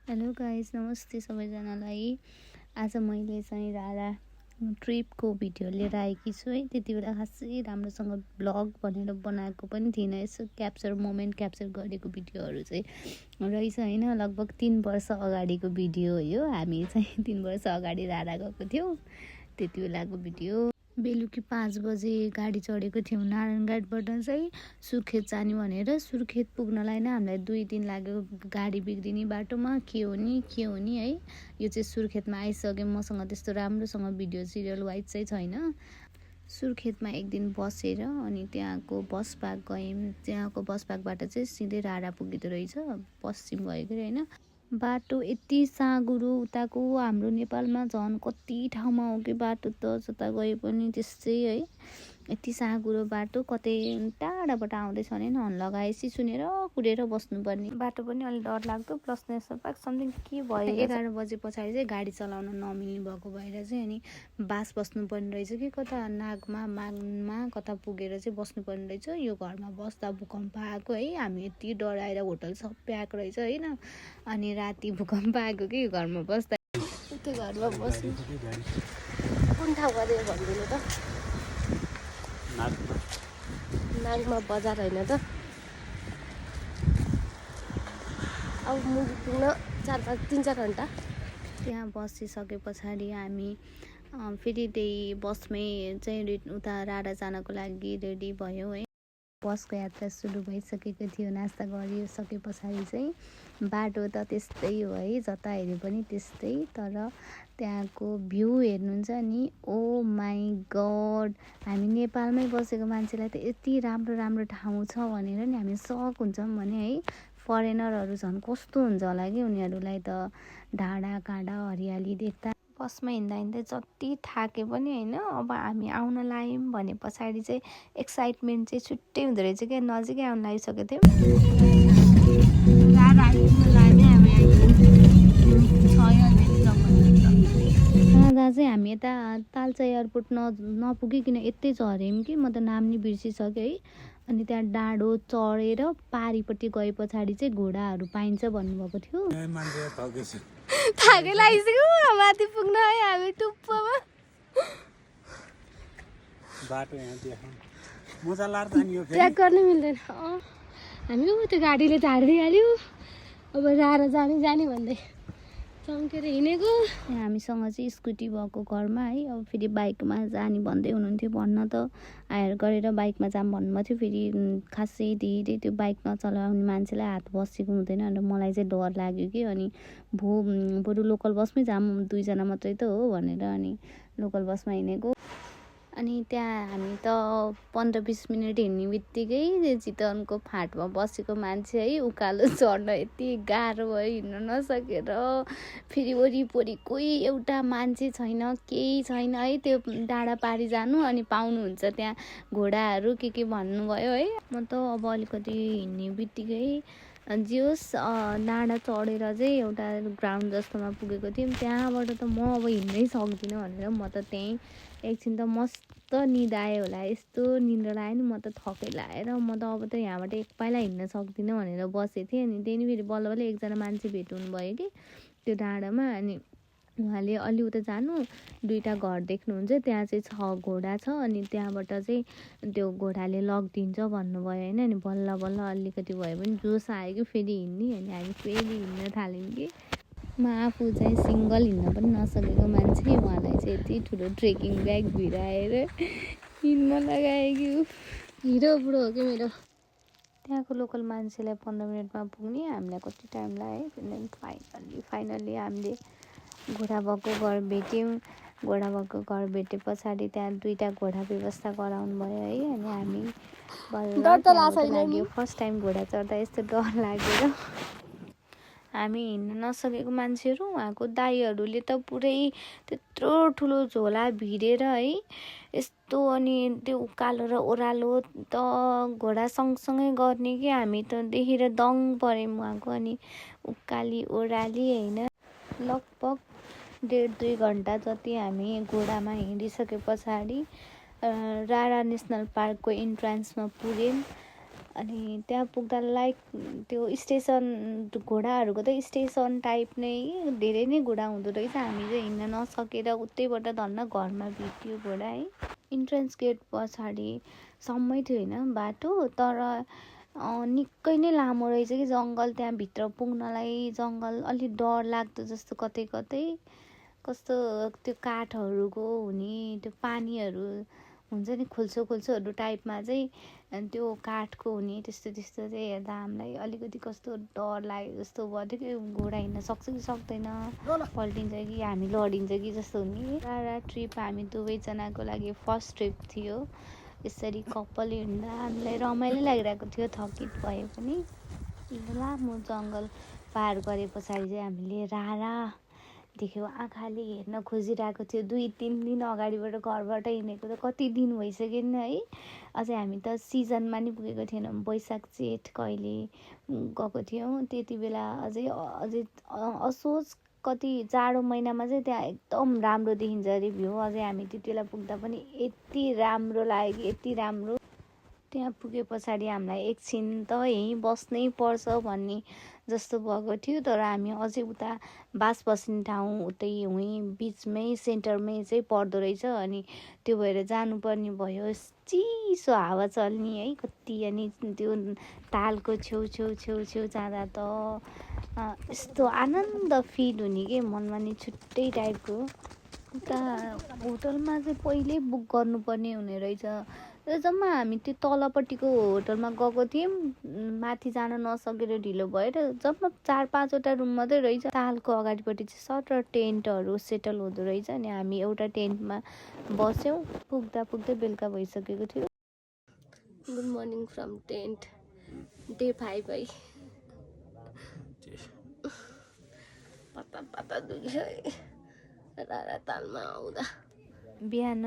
Hello guys, नमस्ते सबैजनालाई। आज मैले चाहिँ रारा ट्रिपको भिडियो लिएर आएकी छु है। त्यति बेला खासै राम्रोसँग ब्लग भनेर बनाएको पनि थिइनँ। यसो मोमेन्ट क्याप्चर गरेको भिडियोहरू चाहिँ रहेछ होइन। लगभग 3 वर्ष अगाडिको भिडियो हो यो। हामी चाहिँ 3 वर्ष अगाडि रारा गएको थियौँ। त्यति बेलाको भिडियो। बेलुकी 5 बजे गाडी चढेको थियौँ नारायणघाटबाट चाहिँ सुर्खेत जाने भनेर। सुर्खेत पुग्नलाई नै हामीलाई 2 दिन लाग्यो। गाडी बिग्रिने बाटोमा के हो नि है। यो चाहिँ सुर्खेतमा आइसक्यो। मसँग त्यस्तो राम्रोसँग भिडियो सिरियल वाइज चाहिँ छैन। सुर्खेतमा एक दिन बसेर अनि त्यहाँको बस पार्क गयौँ। त्यहाँको बस पार्कबाट चाहिँ सिधै रारा पुगिँदो रहेछ, पश्चिम गएको होइन। बाटो यति साँघुरो उताको। हाम्रो नेपालमा झन् कति ठाउँमा हो कि बाटो त जता गए पनि त्यस्तै है। यति साँघुरो बाटो, कतै टाढाबाट आउँदैछ भने हर्न लगाएपछि सुनेर कुरेर बस्नुपर्ने। बाटो पनि अलिक डर लाग्दो। प्लस नेसनल पार्क समथिङ के भयो 11 बजे पछाडि चाहिँ गाडी चलाउन नमिल्ने भएको भएर चाहिँ अनि बास बस्नुपर्ने रहेछ कि कता मागमा कता पुगेर चाहिँ बस्नुपर्ने रहेछ। यो घरमा बस्दा भूकम्प आएको है। हामी यति डराएर होटल सबै आएको रहेछ होइन। अनि राति भूकम्प आएको कि घरमा बस्दा। त्यो घरमा बस्नु कुन ठाउँ गऱ्यो भनिदिनु त। नागमा बजार होइन त। अब मुभी पुग्न 3-4 घन्टा। त्यहाँ बसिसके पछाडि हामी फेरि त्यही बसमै चाहिँ उता रारा जानको लागि रेडी भयौँ है। बसको यात्रा सुरु भइसकेको थियो। नास्ता गरिसके पछाडि चाहिँ बाटो त त्यस्तै हो है, जता हेरे पनि त्यस्तै। तर त्यहाँको भ्यू हेर्नुहुन्छ नि, ओ माई गड। हामी नेपालमै बसेको मान्छेलाई त यति राम्रो राम्रो ठाउँ छ भनेर नि हामी सक हुन्छौँ भने है। फरेनरहरू झन् कस्तो हुन्छ होला कि उनीहरूलाई त डाँडा काँडा हरियाली देख्दा। बसमा हिँड्दा जति थाके पनि होइन। अब हामी आउन लाग्यौँ भने पछाडि चाहिँ एक्साइटमेन्ट चाहिँ छुट्टै हुँदो रहेछ क्या। नजिकै आउन लागिसकेको थियौँ। जाँदा चाहिँ हामी यता तालचा एयरपोर्ट नपुगिकन यतै झऱ्यौँ कि म त नाम नि बिर्सिसकेँ है। अनि त्यहाँ डाँडो चढेर पारिपट्टि गए पछाडि चाहिँ घोडाहरू पाइन्छ भन्नुभएको थियो। थाकै लागिसक्यो माथि पुग्न है हामी टुप्पोमा। बाटो यहाँ देखाउँ मजा लाग्छ नि यो ट्र्याक गर्नै मिल्दैन। हामी त्यो गाडीले झारिदिइहाल्यो। अब रारा जाने भन्दै चम्केर हिँडेको। हामीसँग चाहिँ स्कुटी भएको घरमा है। अब फेरि बाइकमा जाने भन्दै हुनुहुन्थ्यो। भन्न त हायर गरेर बाइकमा जाऊँ भन्नुभएको थियो। फेरि खासै धेरै त्यो बाइक नचलाउने मान्छेलाई हात बसेको हुँदैन भनेर मलाई चाहिँ डर लाग्यो कि। अनि बरु लोकल बसमै जाऊँ, 2 जना मात्रै त हो भनेर अनि लोकल बसमा हिँडेको। अनि त्यहाँ हामी त 15-20 मिनट हिँड्ने बित्तिकै चितवनको फाँटमा बसेको मान्छे है, उकालो चढ्न यति गाह्रो भयो हिँड्न नसकेर। फेरि वरिपरि कोही एउटा मान्छे छैन, केही छैन है। त्यो डाँडा पारी जानु अनि पाउनुहुन्छ त्यहाँ घोडाहरू के भन्नुभयो है। म त अब अलिकति हिँड्ने बित्तिकै जे होस् डाँडा चढेर चाहिँ एउटा ग्राउन्ड जस्तोमा पुगेको थियौँ। त्यहाँबाट त म अब हिँड्नै सक्दिनँ भनेर म त त्यहीँ एकछिन त मस्त निद आयो होला। यस्तो निन्द्रा लाग्यो नि, म त थकै लाएर म त अब त यहाँबाट एक पाइला हिँड्न सक्दिनँ भनेर बसेको थिएँ। अनि त्यही फेरि बल्ल एकजना मान्छे भेट्नु भयो कि त्यो डाँडामा। अनि उहाँले अलि उता जानु 2टा घर देख्नुहुन्छ, त्यहाँ चाहिँ 6 घोडा छ। अनि त्यहाँबाट चाहिँ त्यो घोडाले लगिदिन्छ भन्नुभयो होइन। अनि बल्ल अलिकति भयो भने जोस आयो कि फेरि हिँड्ने। अनि हामी फेरि हिँड्न थाल्यौँ कि। म आफू चाहिँ सिङ्गल हिँड्न पनि नसकेको मान्छे, उहाँलाई चाहिँ यति ठुलो ट्रेकिङ ब्याग भिराएर हिँड्न लगायो कि। हिरो बुढो हो कि मेरो। त्यहाँको लोकल मान्छेलाई 15 मिनटमा पुग्ने, हामीलाई कति टाइम लाग्यो है। फाइनल्ली हामीले घोडा भएको घर भेट्यौँ। घोडा भएको घर भेटे पछाडि त्यहाँ 2टा घोडा व्यवस्था गराउनु भयो है। अनि हामी डर त लाग्यो। फर्स्ट टाइम घोडा चढ्दा यस्तो डर लागेर हामी हिँड्न नसकेको मान्छेहरू। उहाँको दाइहरूले त पुरै त्यत्रो ठुलो झोला भिरेर है यस्तो। अनि त्यो उकालो र ओह्रालो त घोडा सँगसँगै गर्ने कि हामी त देखेर दङ पऱ्यौँ उहाँको। अनि उकाली ओह्राली होइन, लगभग 1.5-2 घन्टा जति हामी घोडामा हिँडिसके पछाडि रारा नेसनल पार्कको इन्ट्रान्समा पुग्यौँ। अनि त्यहाँ पुग्दा लाइक त्यो स्टेसन घोडाहरूको त स्टेसन टाइप नै धेरै नै घोडा हुँदो रहेछ। हामी चाहिँ हिँड्न नसकेर उतैबाट धन्न घरमा भेट्यो घोडा है। इन्ट्रेन्स गेट पछाडिसम्मै थियो होइन बाटो, तर निकै नै लामो रहेछ कि जङ्गल। त्यहाँभित्र पुग्नलाई जङ्गल अलिक डर लाग्दो जस्तो कतै कतै, कस्तो त्यो काठहरूको हुने त्यो पानीहरू हुन्छ नि खुल्सोहरू टाइपमा चाहिँ त्यो काठको हुने त्यस्तो चाहिँ हेर्दा हामीलाई अलिकति कस्तो डर लाग्यो जस्तो भयो कि घोडा हिँड्न सक्छ कि सक्दैन, पल्टिन्छ कि हामी लडिन्छ कि जस्तो हुने। रारा ट्रिप हामी दुवैजनाको लागि फर्स्ट ट्रिप थियो। यसरी कपाल हिँड्दा हामीलाई रमाइलो लागिरहेको थियो, थकित भए पनि। लामो जङ्गल पार गरे पछाडि चाहिँ हामीले रारा देख्यो। आँखाले हेर्न खोजिरहेको थियो। 2-3 दिन अगाडिबाट घरबाट हिँडेको त कति दिन भइसक्यो नि है। अझै हामी त सिजनमा नि पुगेको थिएनौँ, वैशाख जेठ कहिले गएको थियौँ। त्यति बेला अझै असोज कति जाडो महिनामा चाहिँ त्यहाँ एकदम राम्रो देखिन्छ अरे भ्यू। अझै हामी त्यति बेला पुग्दा पनि यति राम्रो लाग्यो कि यति राम्रो। त्यहाँ पुगे पछाडि हामीलाई एकछिन त यहीँ बस्नै पर्छ भन्ने जस्तो भएको थियो, तर हामी अझै उता बास बस्ने ठाउँ उतै हुँ बिचमै सेन्टरमै चाहिँ पर्दो रहेछ। अनि त्यो भएर जानुपर्ने भयो। चिसो हावा चल्ने है कति। अनि त्यो तालको छेउ जाँदा त यस्तो आनन्द फिल हुने के मनमा नि छुट्टै टाइपको। उता होटलमा चाहिँ पहिल्यै बुक गर्नुपर्ने हुने रहेछ। जम्मा हामी त्यो तलपट्टिको होटलमा गएको थियौँ, माथि जान नसकेर ढिलो भएर जम्मा 4-5वटा रुम मात्रै रहेछ। तालको अगाडिपट्टि चाहिँ सटर टेन्टहरू सेटल हुँदो रहेछ। अनि हामी एउटा टेन्टमा बस्यौँ। पुग्दै बेलुका भइसकेको थियो। Good morning from tent day 5 है। पत्ता दुख्यो रारा तालमा आउँदा। बिहान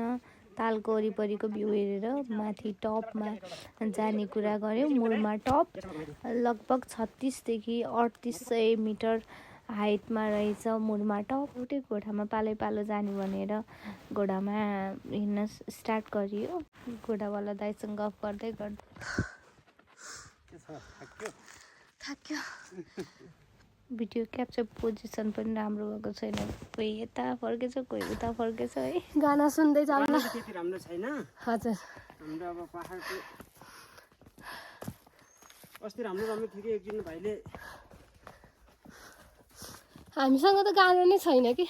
तालको वरिपरिको भ्यू हेरेर माथि टपमा जाने कुरा गऱ्यौँ। मुरमा टप लगभग 3600 देखि 3800 मिटर हाइटमा रहेछ मुरमा टप। एउटै घोडामा पालो जाने भनेर घोडामा हिँड्न स्टार्ट गरियो। घोडावाला दाइसँग गफ गर्दै थाक्यो। भिडियो क्याप्चर पोजिसन पनि राम्रो भएको छैन। कोही यता फर्केछ कोही उता फर्केछ है। गाना सुन्दै जाँदा त्यति राम्रो छैन। हजुर हाम्रो अब पहाडको अस्ति राम्रो थियो कि एकदिन भाइले। हामीसँग त गाना नै छैन कि।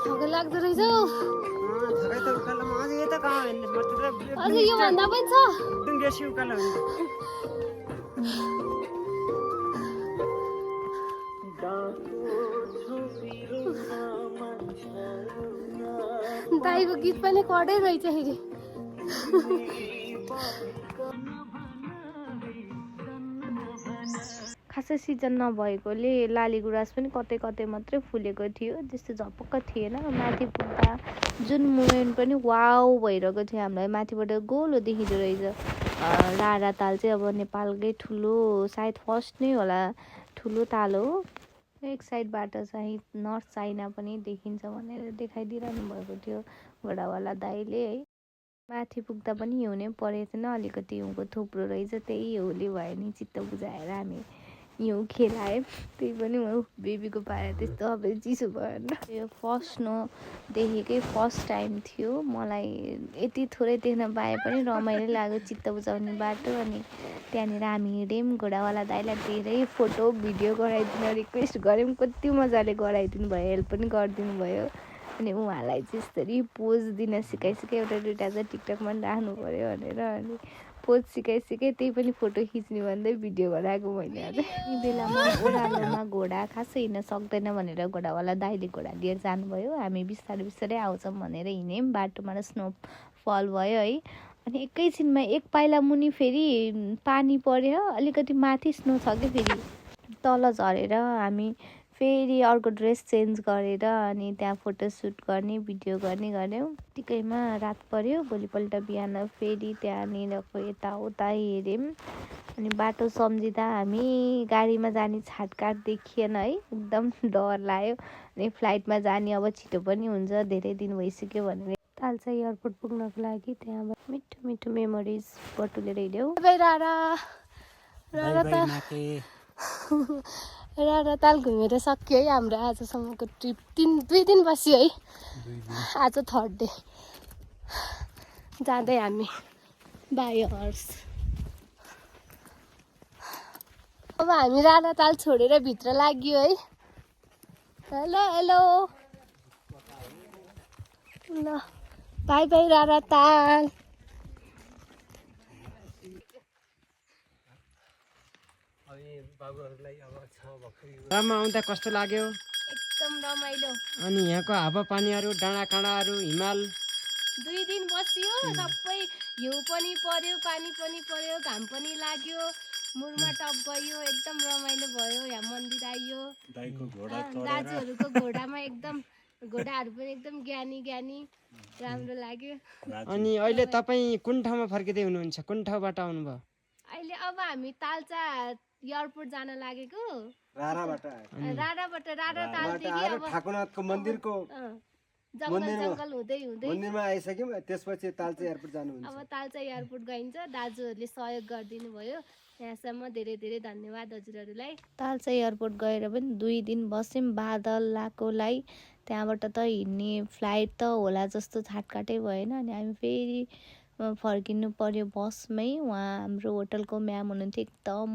थकाइ लाग्दो रहेछ हौ। थकाइ त उकालोमा अझै यता कहाँ हेर्ने अझै यो भन्दा पनि छ। बेसी उकालो हुन्छ। दाइको गीत पनि कडै रहेछ फेरि। खासै सिजन नभएकोले लाली गुराँस पनि कतै मात्रै फुलेको थियो, त्यस्तो झपक्क थिएन। माथि पुग्दा जुन मोमेन्ट पनि वाउ भइरहेको थियो हामीलाई। माथिबाट गोलो देखिँदो रहेछ। रारा ताल चाहिँ अब नेपालकै ठुलो, सायद फर्स्ट नै होला ठुलो ताल हो। एक साइडबाट चाहिँ नर्थ चाइना पनि देखिन्छ भनेर देखाइदिइरहनु भएको थियो घोडावाला दाइले है। माथि पुग्दा पनि हिउँ नै परेको थिएन, अलिकति हिउँको थुप्रो रहेछ। त्यही हिउँले भयो नि चित्त बुझाएर हामी हिउँ खेलाएँ। त्यही पनि बेबीको पारा त्यस्तो अब चिसो भएन। यो फर्स्ट स्नो देखेकै फर्स्ट टाइम थियो। मलाई यति थोरै देख्न पाए पनि रमाइलो लाग्यो, चित्त बुझाउने बाटो। अनि त्यहाँनिर हामी हिँड्यौँ। घोडावाला दाइलाई धेरै फोटो भिडियो गराइदिन रिक्वेस्ट गऱ्यौँ। कति मजाले गराइदिनु भयो, हेल्प पनि गरिदिनु भयो। अनि उहाँलाई चाहिँ यसरी पोज दिन सिकाइ एउटा दुइटा चाहिँ टिकटकमा पनि राख्नु पऱ्यो भनेर। अनि पोज सिकाइ त्यही पनि फोटो खिच्ने भन्दै भिडियो गराएको मैले। आज यी बेलामा ओह्रालोमा घोडा खासै हिँड्न सक्दैन भनेर घोडावाला दाइले घोडा लिएर जानुभयो। हामी बिस्तारै आउँछौँ भनेर हिँड्यौँ। बाटोमा स्नोफल भयो है। अनि एकैछिनमा एक पाइला मुनि फेरि पानी पऱ्यो, अलिकति माथि स्नो छ कि फेरि तल झरेर हामी फेरि अर्को ड्रेस चेन्ज गरेर अनि त्यहाँ फोटोसुट गर्ने भिडियो गर्ने गऱ्यौँ। टिकैमा रात पर्यो। भोलिपल्ट बिहान फेरि त्यहाँनिरको यताउता हेऱ्यौँ। अनि बाटो सम्झिँदा हामी गाडीमा जाने छाटकाट देखिएन है, एकदम डर लाग्यो। अनि फ्लाइटमा जाने अब छिटो पनि हुन्छ, धेरै दिन भइसक्यो भनेर तालचा एयरपोर्ट पुग्नको लागि त्यहाँबाट मिठो मिठो मेमोरिज बटुलेर हिँड्यौँ। र ताल घुमेर सक्यो है हाम्रो आजसम्मको ट्रिप। 2 दिन बस्यो है, आज 3rd डे जाँदै हामी बाई हर्स। अब हामी राणा ताल छोडेर भित्र लाग्यो है। हेलो हेलो ल बाई बाई राणा ताल। राममा आउँदा कस्तो लाग्यो? एकदम रमाइलो। अनि यहाँको हावापानीहरू, डाँडाकाँडाहरू, हिमाल 2 दिन बसियो, सबै हिउँ पनि पर्यो, पानी पनि पर्यो, घाम पनि लाग्यो, मुरमा टप गयो, एकदम रमाइलो भयो। यहाँ मन्दिर आइयो, दाजुहरूको घोडामा एकदम, घोडाहरू पनि एकदम ज्ञानी ज्ञानी, राम्रो लाग्यो। अनि अहिले तपाईँ कुन ठाउँमा फर्किँदै हुनुहुन्छ? कुन ठाउँबाट आउनुभयो? अहिले अब हामी तालचा एयरपोर्ट जान लागेको। राराबाट राणा तालदेखि अब ठाकुरनाथको मन्दिरको जङ्गल हुँदै मन्दिरमा आइसक्यौँ। त्यसपछि तालचा एयरपोर्ट जानुहुन्छ। अब तालचा एयरपोर्ट गइन्छ। दाजुहरूले सहयोग गरिदिनु भयो, यहाँसम्म धेरै धेरै धन्यवाद हजुरहरूलाई। तालचा एयरपोर्ट गएर पनि 2 दिन बस्यौँ बादल लागेकोलाई। त्यहाँबाट त हिँड्ने फ्लाइट त होला जस्तो छाटकाटै भएन। अनि हामी फेरि फर्किनु पर्यो बसमै। उहाँ हाम्रो होटलको म्याम हुनुहुन्थ्यो, एकदम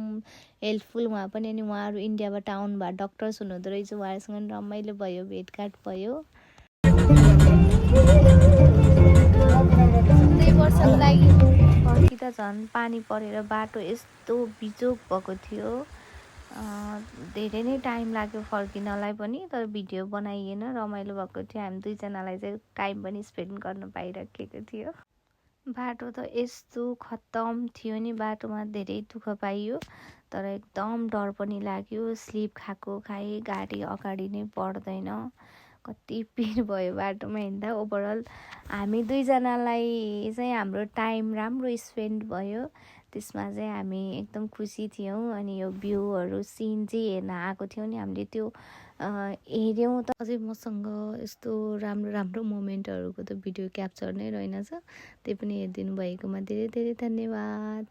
हेल्पफुल उहाँ पनि। अनि उहाँहरू इन्डियाबाट आउनुभयो, डक्टर्स हुनुहुँदो रहेछ। उहाँहरूसँग रमाइलो भयो, भेटघाट भयो। 2 वर्षको लागि फर्किँदा झन् पानी परेर बाटो यस्तो बिजोग भएको थियो। धेरै नै टाइम लाग्यो फर्किनलाई पनि, तर भिडियो बनाइएन, रमाइलो भएको थियो। हामी 2 जनालाई चाहिँ टाइम पनि स्पेन्ड गर्न पाइरहेको थियो। बाटो त यस्तो खत्तम थियो नि, बाटोमा धेरै दुःख पाइयो, तर एकदम डर पनि लाग्यो। स्लिप खाएँ, गाडी अगाडि नै बढ्दैन, कति पिर भयो बाटोमा हिँड्दा। ओभरअल हामी 2 जनालाई चाहिँ हाम्रो टाइम राम्रो स्पेन्ड भयो, त्यसमा चाहिँ हामी एकदम खुसी थियौँ। अनि यो भ्यूहरू सिन चाहिँ हेर्न आएको थियौँ नि हामीले, त्यो हेऱ्यौँ त अझै मसँग यस्तो राम्रो राम्रो मोमेन्टहरूको त भिडियो क्याप्चर नै रहेनछ। त्यही पनि हेरिदिनु भएकोमा धेरै धेरै धन्यवाद।